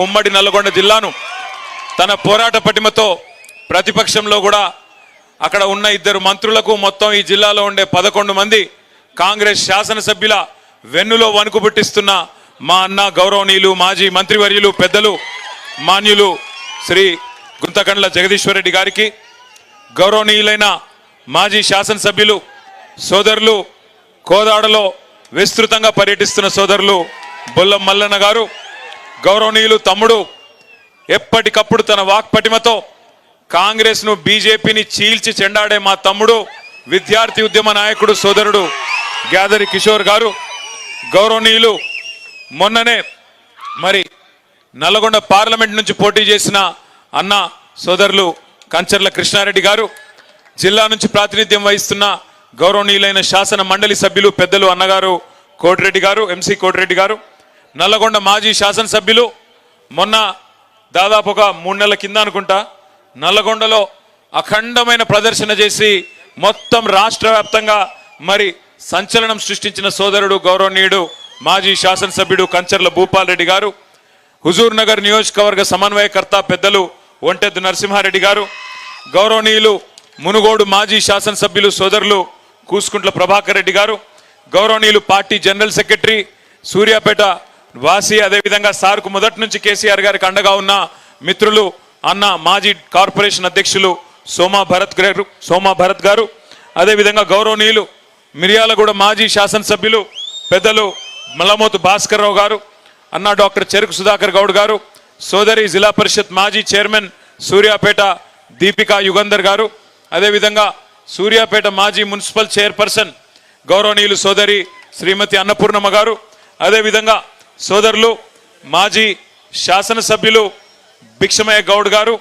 ఉమ్మడి నల్లగొండ జిల్లాను తన పోరాట పటిమతో ప్రతిపక్షంలో కూడా అక్కడ ఉన్న 2 మంత్రులకు మొత్తం ఈ జిల్లాలో ఉండే 11 మంది కాంగ్రెస్ శాసనసభ్యుల వెన్నులో వణుకు పుట్టిస్తున్న మా అన్న గౌరవనీయులు మాజీ మంత్రివర్యులు పెద్దలు మాన్యులు శ్రీ గుంతకండ్ల జగదీశ్వర్ రెడ్డి గారికి, గౌరవనీయులైన మాజీ శాసనసభ్యులు సోదరులు కోదాడలో విస్తృతంగా పర్యటిస్తున్న సోదరులు బొల్లం మల్లన్న గారు, గౌరవనీయులు తమ్ముడు ఎప్పటికప్పుడు తన వాక్పటిమతో కాంగ్రెస్ ను బీజేపీని చీల్చి చెండాడే మా తమ్ముడు విద్యార్థి ఉద్యమ నాయకుడు సోదరుడు గ్యాదరి కిషోర్ గారు, గౌరవనీయులు మొన్ననే మరి నల్లగొండ పార్లమెంట్ నుంచి పోటీ చేసిన అన్న సోదరులు కంచర్ల కృష్ణారెడ్డి గారు, జిల్లా నుంచి ప్రాతినిధ్యం వహిస్తున్న గౌరవనీయులైన శాసన మండలి సభ్యులు పెద్దలు అన్నగారు కోటిరెడ్డి గారు, ఎంసీ కోటిరెడ్డి గారు, నల్లగొండ మాజీ శాసనసభ్యులు మొన్న దాదాపు ఒక 3 నెలల కింద అనుకుంటా నల్లగొండలో అఖండమైన ప్రదర్శన చేసి మొత్తం రాష్ట్ర వ్యాప్తంగా మరి సంచలనం సృష్టించిన సోదరుడు గౌరవనీయుడు మాజీ శాసనసభ్యుడు కంచర్ల భూపాల్ రెడ్డి గారు, హుజూర్ నగర్ నియోజకవర్గ సమన్వయకర్త పెద్దలు ఒంటెద్దు నరసింహారెడ్డి గారు, గౌరవనీయులు మునుగోడు మాజీ శాసనసభ్యులు సోదరులు కూసుకుంట్ల ప్రభాకర్ రెడ్డి గారు, గౌరవనీయులు పార్టీ జనరల్ సెక్రటరీ సూర్యాపేట వాసి, అదేవిధంగా సార్కు మొదటి నుంచి కేసీఆర్ గారికి అండగా ఉన్న మిత్రులు అన్న మాజీ కార్పొరేషన్ అధ్యక్షులు సోమా భరత్ గారు, అదేవిధంగా గౌరవనీయులు మిర్యాలగూడ మాజీ శాసనసభ్యులు పెద్దలు మల్లమోతు భాస్కర్ రావు గారు, అన్న డాక్టర్ చెరుకు సుధాకర్ గౌడ్ గారు, సోదరి జిల్లా పరిషత్ మాజీ చైర్మన్ సూర్యాపేట దీపికా యుగంధర్ గారు, అదేవిధంగా సూర్యాపేట మాజీ మున్సిపల్ చైర్పర్సన్ గౌరవనీయులు సోదరి శ్రీమతి అన్నపూర్ణమ్మ గారు, అదేవిధంగా సోదరులు మాజీ శాసనసభ్యులు భిక్షమయ్య గౌడ్ గారు,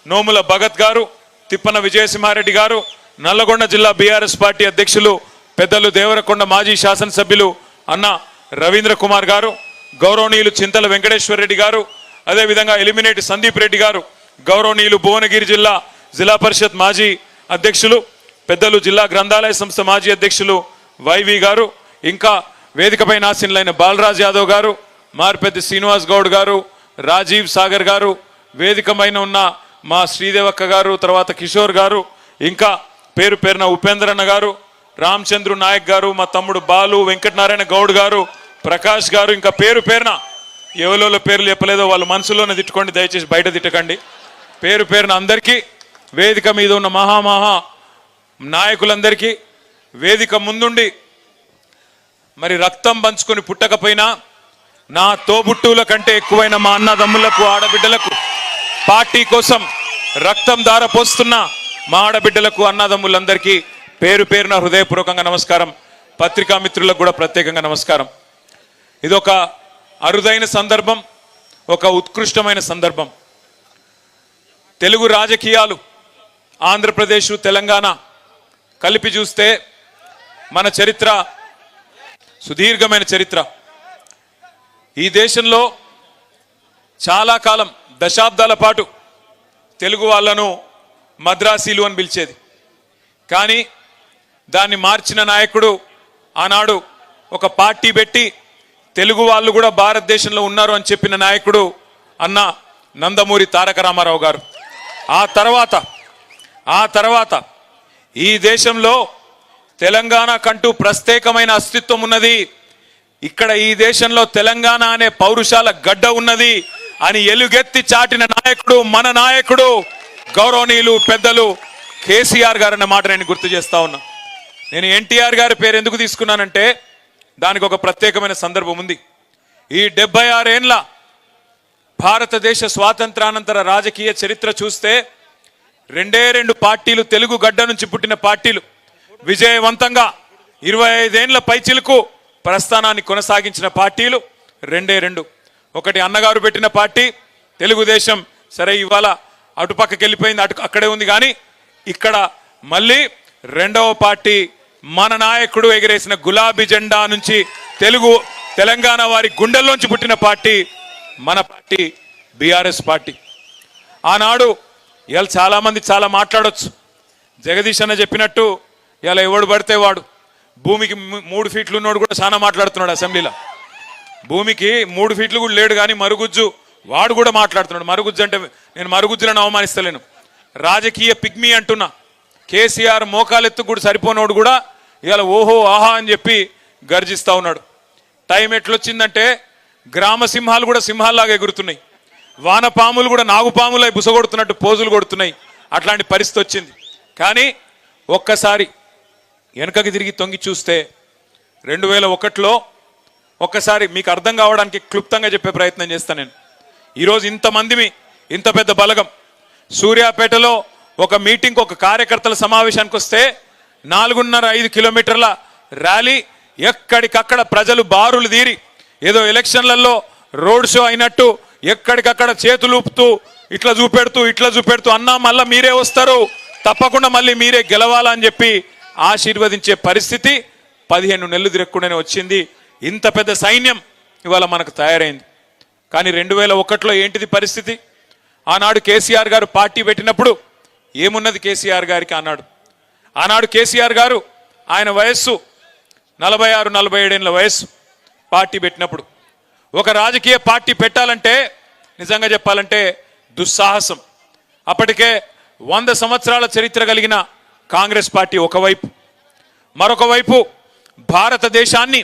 నోముల భగత్ గారు, తిప్పన విజయసింహారెడ్డి గారు, నల్లగొండ జిల్లా బీఆర్ఎస్ పార్టీ అధ్యక్షులు పెద్దలు దేవరకొండ మాజీ శాసనసభ్యులు అన్న రవీంద్ర కుమార్ గారు, గౌరవనీయులు చింతల వెంకటేశ్వర రెడ్డి గారు, అదేవిధంగా ఎలిమినేటి సందీప్ రెడ్డి గారు, గౌరవనీయులు భువనగిరి జిల్లా పరిషత్ మాజీ అధ్యక్షులు పెద్దలు జిల్లా గ్రంథాలయ సంస్థ మాజీ అధ్యక్షులు వైవి గారు, ఇంకా వేదికపై ఆసీనులైన బాలరాజ్ యాదవ్ గారు, మార్పెద్ది శ్రీనివాస్ గౌడ్ గారు, రాజీవ్ సాగర్ గారు, వేదికమైన ఉన్న మా శ్రీదేవక్క గారు, తర్వాత కిషోర్ గారు, ఇంకా పేరు పేరున ఉపేంద్రన్న గారు, రామచంద్రు నాయక్ గారు, మా తమ్ముడు బాలు, వెంకటనారాయణ గౌడ్ గారు, ప్రకాష్ గారు, ఇంకా పేరు పేరున ఎవరిలో పేర్లు చెప్పలేదో వాళ్ళు మనసులోనే తిట్టుకోండి, దయచేసి బయట తిట్టకండి. పేరు పేరున అందరికీ, వేదిక మీద ఉన్న మహా నాయకులందరికీ, వేదిక ముందుండి మరి రక్తం పంచుకొని పుట్టకపోయినా నా తోబుట్టువుల కంటే ఎక్కువైన మా అన్నదమ్ములకు ఆడబిడ్డలకు పార్టీ కోసం రక్తం దారపోస్తున్న మా ఆడబిడ్డలకు అన్నదమ్ములందరికీ పేరు పేరున హృదయపూర్వకంగా నమస్కారం. పత్రికా మిత్రులకు కూడా ప్రత్యేకంగా నమస్కారం. ఇదొక అరుదైన సందర్భం, ఒక ఉత్కృష్టమైన సందర్భం. తెలుగు రాజకీయాలు ఆంధ్రప్రదేశ్ తెలంగాణ కలిపి చూస్తే మన చరిత్ర సుదీర్ఘమైన చరిత్ర. ఈ దేశంలో చాలా కాలం దశాబ్దాల పాటు తెలుగు వాళ్ళను మద్రాసీలు అని పిలిచేది. కానీ దాన్ని మార్చిన నాయకుడు ఆనాడు ఒక పార్టీ పెట్టి తెలుగు వాళ్ళు కూడా భారతదేశంలో ఉన్నారు అని చెప్పిన నాయకుడు అన్న నందమూరి తారక రామారావు గారు. ఆ తర్వాత ఈ దేశంలో తెలంగాణ కంటూ ప్రత్యేకమైన అస్తిత్వం ఉన్నది, ఇక్కడ ఈ దేశంలో తెలంగాణ అనే పౌరుషాల గడ్డ ఉన్నది అని ఎలుగెత్తి చాటిన నాయకుడు మన నాయకుడు గౌరవనీయులు పెద్దలు కేసీఆర్ గారు అన్న మాట నేను గుర్తు చేస్తా ఉన్నా. నేను ఎన్టీఆర్ గారి పేరు ఎందుకు తీసుకున్నానంటే దానికి ఒక ప్రత్యేకమైన సందర్భం ఉంది. ఈ 76 ఏళ్ల భారతదేశ స్వాతంత్రానంతర రాజకీయ చరిత్ర చూస్తే 2 పార్టీలు, తెలుగు గడ్డ నుంచి పుట్టిన పార్టీలు విజయవంతంగా 25 ఏళ్ల పైచిలకు ప్రస్థానాన్ని కొనసాగించిన పార్టీలు 2. ఒకటి అన్నగారు పెట్టిన పార్టీ తెలుగుదేశం, సరే ఇవాళ అటుపక్కకి వెళ్ళిపోయింది, అక్కడే ఉంది. కానీ ఇక్కడ మళ్ళీ 2వ పార్టీ మన నాయకుడు ఎగిరేసిన గులాబీ జెండా నుంచి తెలంగాణ వారి గుండెల్లోంచి పుట్టిన పార్టీ మన పార్టీ బీఆర్ఎస్ పార్టీ. ఆనాడు ఇవాళ చాలా మంది చాలా మాట్లాడొచ్చు. జగదీష్ అన్న చెప్పినట్టు ఇలా ఎవడు పడితే వాడు, భూమికి 3 ఫీట్లు ఉన్నోడు కూడా చాలా మాట్లాడుతున్నాడు అసెంబ్లీలో. భూమికి 3 ఫీట్లు కూడా లేడు, కానీ మరుగుజ్జు వాడు కూడా మాట్లాడుతున్నాడు. మరుగుజ్జు అంటే నేను మరుగుజ్జులను అవమానిస్తలేను, రాజకీయ పిగ్మీ అంటున్నా. కేసీఆర్ మోకాలెత్తు కూడా సరిపోనోడు కూడా ఇవాళ ఓహో ఆహా అని చెప్పి గర్జిస్తా ఉన్నాడు. టైం ఎట్లొచ్చిందంటే గ్రామ సింహాలు కూడా సింహాల్లాగా ఎగురుతున్నాయి, వానపాములు కూడా నాగుపాములై బుసగొడుతున్నట్టు పోజులు కొడుతున్నాయి. అట్లాంటి పరిస్థితి వచ్చింది. కానీ ఒక్కసారి వెనకకి తిరిగి తొంగి చూస్తే 2001లో ఒక్కసారి మీకు అర్థం కావడానికి క్లుప్తంగా చెప్పే ప్రయత్నం చేస్తాను నేను. ఈరోజు ఇంతమందిమి, ఇంత పెద్ద బలగం సూర్యాపేటలో ఒక మీటింగ్, ఒక కార్యకర్తల సమావేశానికి వస్తే 4.5 కిలోమీటర్ల ర్యాలీ, ఎక్కడికక్కడ ప్రజలు బారులు తీరి ఏదో ఎలక్షన్లలో రోడ్ షో అయినట్టు ఎక్కడికక్కడ చేతులు ఊపుతూ ఇట్లా చూపెడుతూ అన్నా మళ్ళీ మీరే వస్తారు, తప్పకుండా మళ్ళీ మీరే గెలవాలని చెప్పి ఆశీర్వదించే పరిస్థితి 15 నెలలు తిరగకుండానే వచ్చింది. ఇంత పెద్ద సైన్యం ఇవాళ మనకు తయారైంది. కానీ 2001లో ఏంటిది పరిస్థితి? ఆనాడు కేసీఆర్ గారు పార్టీ పెట్టినప్పుడు ఏమున్నది కేసీఆర్ గారికి? ఆనాడు కేసీఆర్ గారు ఆయన వయస్సు 46-47 ఏళ్ళ వయస్సు. పార్టీ పెట్టినప్పుడు ఒక రాజకీయ పార్టీ పెట్టాలంటే నిజంగా చెప్పాలంటే దుస్సాహసం. అప్పటికే 100 సంవత్సరాల చరిత్ర కలిగిన కాంగ్రెస్ పార్టీ ఒకవైపు, మరొక వైపు భారతదేశాన్ని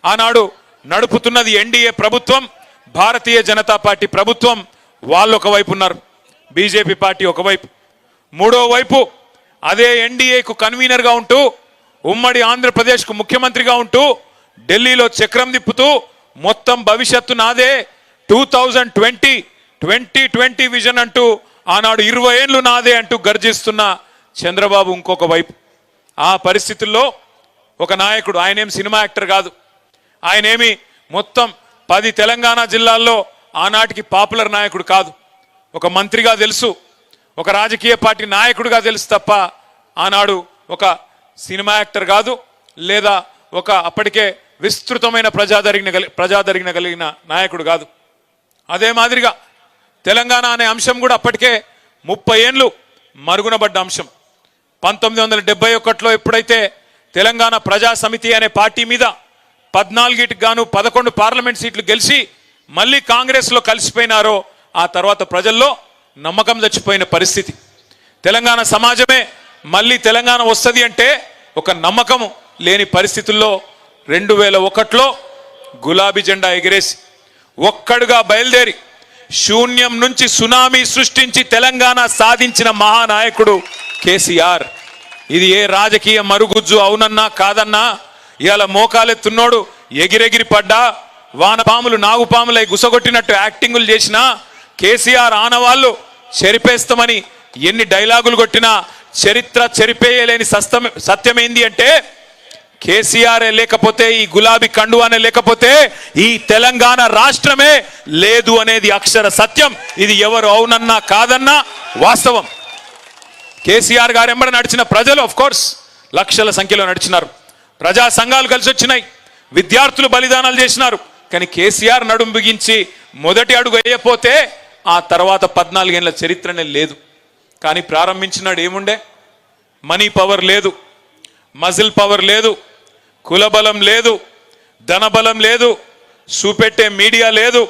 ఆనాడు నడుపుతున్నది ఎన్డీఏ ప్రభుత్వం, భారతీయ జనతా పార్టీ ప్రభుత్వం. వాళ్ళు ఒకవైపు ఉన్నారు, బీజేపీ పార్టీ ఒకవైపు. మూడో వైపు అదే ఎన్డీఏకు కన్వీనర్గా ఉంటూ, ఉమ్మడి ఆంధ్రప్రదేశ్కు ముఖ్యమంత్రిగా ఉంటూ, ఢిల్లీలో చక్రం తిప్పుతూ మొత్తం భవిష్యత్తు నాదే, 2020 విజన్ అంటూ ఆనాడు 20 ఏళ్ళు నాదే అంటూ గర్జిస్తున్న చంద్రబాబు ఇంకొక వైపు. ఆ పరిస్థితుల్లో ఒక నాయకుడు, ఆయనేం సినిమా యాక్టర్ కాదు, ఆయనేమి మొత్తం 10 తెలంగాణ జిల్లాల్లో ఆనాటికి పాపులర్ నాయకుడు కాదు. ఒక మంత్రిగా తెలుసు, ఒక రాజకీయ పార్టీ నాయకుడిగా తెలుసు తప్ప ఆనాడు ఒక సినిమా యాక్టర్ కాదు, లేదా ఒక అప్పటికే విస్తృతమైన ప్రజాదరణ కలిగిన నాయకుడు కాదు. అదే మాదిరిగా తెలంగాణ అనే అంశం కూడా అప్పటికే 30 ఏళ్ళు మరుగునబడ్డ అంశం. 1971లో ఎప్పుడైతే తెలంగాణ ప్రజా సమితి అనే పార్టీ మీద 14కి గాను 11 పార్లమెంట్ సీట్లు గెలిచి మళ్ళీ కాంగ్రెస్లో కలిసిపోయినారో ఆ తర్వాత ప్రజల్లో నమ్మకం చచ్చిపోయిన పరిస్థితి. తెలంగాణ సమాజమే మళ్ళీ తెలంగాణ వస్తుంది అంటే ఒక నమ్మకము లేని పరిస్థితుల్లో 2001లో గులాబీ జెండా ఎగిరేసి ఒక్కడుగా బయలుదేరి శూన్యం నుంచి సునామీ సృష్టించి తెలంగాణ సాధించిన మహానాయకుడు కేసీఆర్. ఇది ఏ రాజకీయ మరుగుజ్జు అవునన్నా కాదన్నా ఇవాళ మోకాలెత్తున్నోడు ఎగిరెగిరి పడ్డా, వానపాములు నాగుపాములై గుసగొట్టినట్టు యాక్టింగులు చేసినా, కేసీఆర్ ఆనవాళ్ళు చెరిపేస్తామని ఎన్ని డైలాగులు కొట్టినా చరిత్ర చెరిపేయలేని సత్యమేంది అంటే కేసీఆర్ లేకపోతే, ఈ గులాబీ కండువానే లేకపోతే ఈ తెలంగాణ రాష్ట్రమే లేదు అనేది అక్షర సత్యం. ఇది ఎవరు అవునన్నా కాదన్నా వాస్తవం. కేసీఆర్ గారు ఎంబడి నడిచిన ప్రజలు ఆఫ్ కోర్స్ లక్షల సంఖ్యలో నడిచినారు, ప్రజా సంఘాలు కలిసి వచ్చినాయి, విద్యార్థులు బలిదానాలు చేసినారు. కానీ కేసీఆర్ నడుం బిగించి మొదటి అడుగు వేయపోతే ఆ తర్వాత 14 ఏళ్ల చరిత్రనే లేదు. కానీ ప్రారంభించినాడు ఏముండే? మనీ పవర్ లేదు, మజిల్ పవర్ లేదు, కులబలం లేదు, ధనబలం లేదు, చూపెట్టే మీడియా లేదు.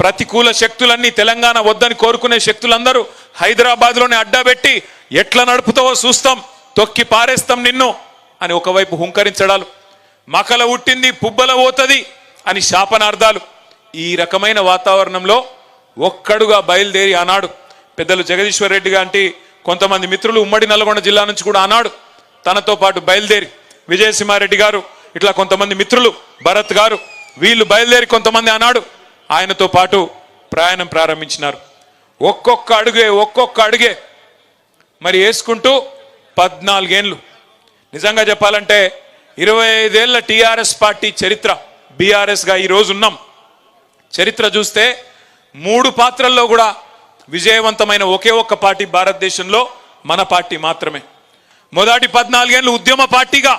ప్రతికూల శక్తులన్నీ తెలంగాణ వద్దని కోరుకునే శక్తులందరూ హైదరాబాద్లోనే అడ్డాబెట్టి ఎట్లా నడుపుతావో చూస్తాం, తొక్కి పారేస్తాం నిన్ను అని ఒకవైపు హుంకరించడాలు, మకల ఉట్టింది పుబ్బల పోతుంది అని శాపనార్థాలు. ఈ రకమైన వాతావరణంలో ఒక్కడుగా బయలుదేరి ఆనాడు పెద్దలు జగదీశ్వర్ రెడ్డి గారి కొంతమంది మిత్రులు ఉమ్మడి నల్గొండ జిల్లా నుంచి కూడా ఆనాడు తనతో పాటు బయలుదేరి, విజయసింహారెడ్డి గారు ఇట్లా కొంతమంది మిత్రులు, భరత్ గారు, వీళ్ళు బయలుదేరి కొంతమంది ఆనాడు ఆయనతో పాటు ప్రయాణం ప్రారంభించినారు. ఒక్కొక్క అడుగే మరి వేసుకుంటూ 14 ఏళ్ళు. నిజంగా చెప్పాలంటే 25 ఏళ్ల టీఆర్ఎస్ పార్టీ చరిత్ర, బీఆర్ఎస్గా ఈరోజు ఉన్నాం. చరిత్ర చూస్తే 3 పాత్రల్లో కూడా విజయవంతమైన ఒకే ఒక్క పార్టీ భారతదేశంలో మన పార్టీ మాత్రమే. మొదటి 14 ఏళ్ళు ఉద్యమ పార్టీగా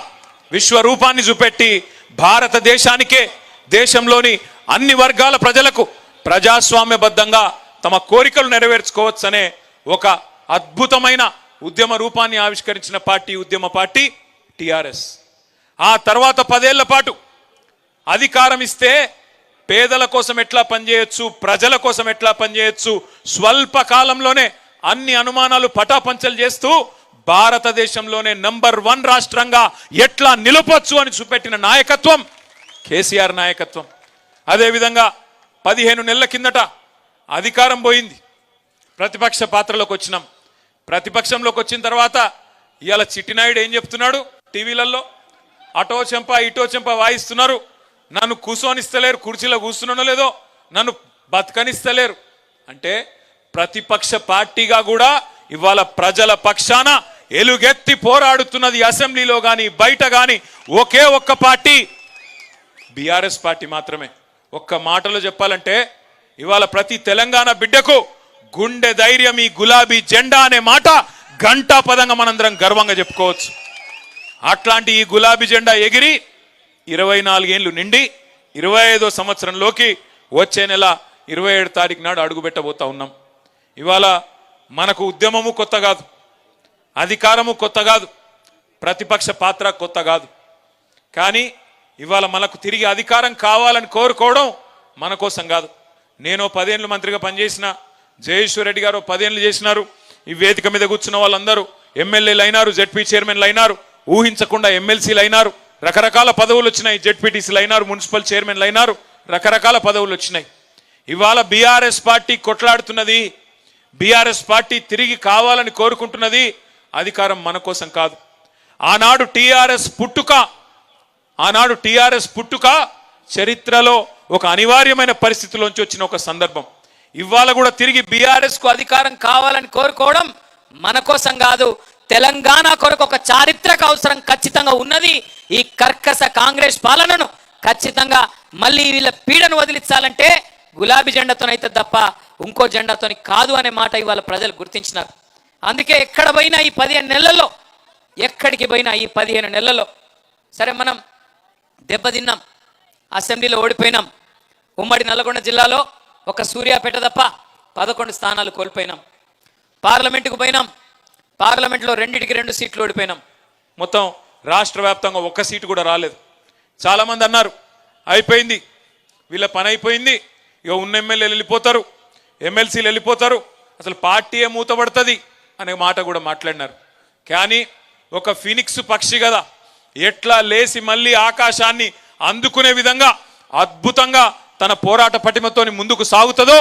విశ్వరూపాన్ని చూపెట్టి భారతదేశానికే, దేశంలోని అన్ని వర్గాల ప్రజలకు ప్రజాస్వామ్యబద్ధంగా తమ కోరికలు నెరవేర్చుకోవచ్చనే ఒక అద్భుతమైన ఉద్యమ రూపాన్ని ఆవిష్కరించిన పార్టీ ఉద్యమ పార్టీ టీఆర్ఎస్. ఆ తర్వాత 10 ఏళ్ల పాటు అధికారం ఇస్తే పేదల కోసం ఎట్లా పనిచేయొచ్చు, ప్రజల కోసం ఎట్లా పనిచేయొచ్చు, స్వల్ప కాలంలోనే అన్ని అనుమానాలు పటాపంచలు చేస్తూ భారతదేశంలోనే నంబర్ 1 రాష్ట్రంగా ఎట్లా నిలపొచ్చు అని చూపెట్టిన నాయకత్వం కేసీఆర్ నాయకత్వం. అదేవిధంగా 15 నెలల కిందట అధికారం పోయింది, ప్రతిపక్ష పాత్రలోకి వచ్చినాం. ప్రతిపక్షంలోకి వచ్చిన తర్వాత ఇవాళ చిట్టినాయుడు ఏం చెప్తున్నాడు, టీవీలలో అటో చెంప ఇటో చెంప వాయిస్తున్నారు. నన్ను కూర్చోనిస్తలేరు, కుర్చీలో కూర్చున్నానో లేదో నన్ను బతకనిస్తలేరు అంటే ప్రతిపక్ష పార్టీగా కూడా ఇవాళ ప్రజల పక్షాన ఎలుగెత్తి పోరాడుతున్నది అసెంబ్లీలో కానీ బయట కానీ ఒకే ఒక్క పార్టీ బీఆర్ఎస్ పార్టీ మాత్రమే. ఒక్క మాటలో చెప్పాలంటే ఇవాళ ప్రతి తెలంగాణ బిడ్డకు గుండె ధైర్యం ఈ గులాబీ జెండా అనే మాట గంటా పదంగా మనందరం గర్వంగా చెప్పుకోవచ్చు. అట్లాంటి ఈ గులాబీ జెండా ఎగిరి 24 ఏళ్ళు నిండి 25వ సంవత్సరంలోకి వచ్చే నెల 27 తారీఖు నాడు అడుగుపెట్టబోతా ఉన్నాం. ఇవాళ మనకు ఉద్యమము కొత్త కాదు, అధికారము కొత్త కాదు, ప్రతిపక్ష పాత్ర కొత్త కాదు. కానీ ఇవాళ మనకు తిరిగి అధికారం కావాలని కోరుకోవడం మన కోసం కాదు. నేను 10 ఏళ్ళు మంత్రిగా పనిచేసిన, జయేశ్వర్ రెడ్డి గారు 10 ఏళ్ళు చేసినారు. ఈ వేదిక మీద కూర్చున్న వాళ్ళందరూ ఎమ్మెల్యేలు అయినారు, జెడ్పీ చైర్మన్లు అయినారు, ఊహించకుండా ఎమ్మెల్సీలు అయినారు, రకరకాల పదవులు వచ్చినాయి, జెడ్పీటీసీలు అయినారు, మున్సిపల్ చైర్మన్లు అయినారు, రకరకాల పదవులు వచ్చినాయి. ఇవాళ బీఆర్ఎస్ పార్టీ కొట్లాడుతున్నది, బీఆర్ఎస్ పార్టీ తిరిగి కావాలని కోరుకుంటున్నది అధికారం మన కోసం కాదు. ఆనాడు టీఆర్ఎస్ పుట్టుక చరిత్రలో ఒక అనివార్యమైన పరిస్థితిలోంచి వచ్చిన ఒక సందర్భం. ఇవాళ కూడా తిరిగి బీఆర్ఎస్ కు అధికారం కావాలని కోరుకోవడం మన కోసం కాదు, తెలంగాణ కొరకు ఒక చారిత్రక అవసరం ఖచ్చితంగా ఉన్నది. ఈ కర్కశ కాంగ్రెస్ పాలనను ఖచ్చితంగా మళ్ళీ వీళ్ళ పీడను వదిలించాలంటే గులాబీ జెండాతోనైతే తప్ప ఇంకో జెండాతోని కాదు అనే మాట ఇవాళ ప్రజలు గుర్తించినారు. అందుకే ఎక్కడ పోయినా ఈ 15 నెలల్లో, ఎక్కడికి పోయినా ఈ 15 నెలల్లో సరే మనం దెబ్బతిన్నాం, అసెంబ్లీలో ఓడిపోయినాం, ఉమ్మడి నల్గొండ జిల్లాలో ఒక సూర్యాపేట తప్ప 11 స్థానాలు కోల్పోయినాం. పార్లమెంటుకు పోయినాం, పార్లమెంట్లో 2కి 2 సీట్లు ఓడిపోయినాం. మొత్తం రాష్ట్ర వ్యాప్తంగా 1 సీటు కూడా రాలేదు. చాలామంది అన్నారు అయిపోయింది, వీళ్ళ పని అయిపోయింది, ఇక ఉన్న ఎమ్మెల్యేలు వెళ్ళిపోతారు, ఎమ్మెల్సీలు వెళ్ళిపోతారు, అసలు పార్టీయే మూతపడుతుంది అనే మాట కూడా మాట్లాడినారు. కానీ ఒక ఫినిక్స్ పక్షి కదా, ఎట్లా లేసి మళ్ళీ ఆకాశాన్ని అందుకునే విధంగా అద్భుతంగా తన పోరాట పటిమతోని ముందుకు సాగుతుందో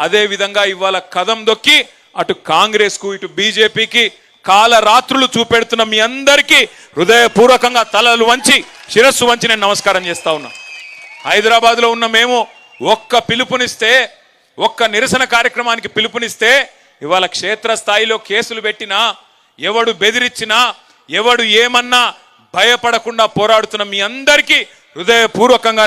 అదే విధంగా ఇవాళ కదం దొక్కి అటు కాంగ్రెస్ కు ఇటు బీజేపీకి కాలరాత్రులు చూపెడుతున్న మీ అందరికీ హృదయపూర్వకంగా తలలు వంచి శిరస్సు వంచి నేను నమస్కారం చేస్తా ఉన్నా. హైదరాబాద్లో ఉన్న మేము ఒక్క పిలుపునిస్తే, ఒక్క నిరసన కార్యక్రమానికి పిలుపునిస్తే ఇవాళ క్షేత్రస్థాయిలో కేసులు పెట్టినా, ఎవడు బెదిరించినా, ఎవడు ఏమన్నా భయపడకుండా పోరాడుతున్న మీ అందరికీ హృదయపూర్వకంగా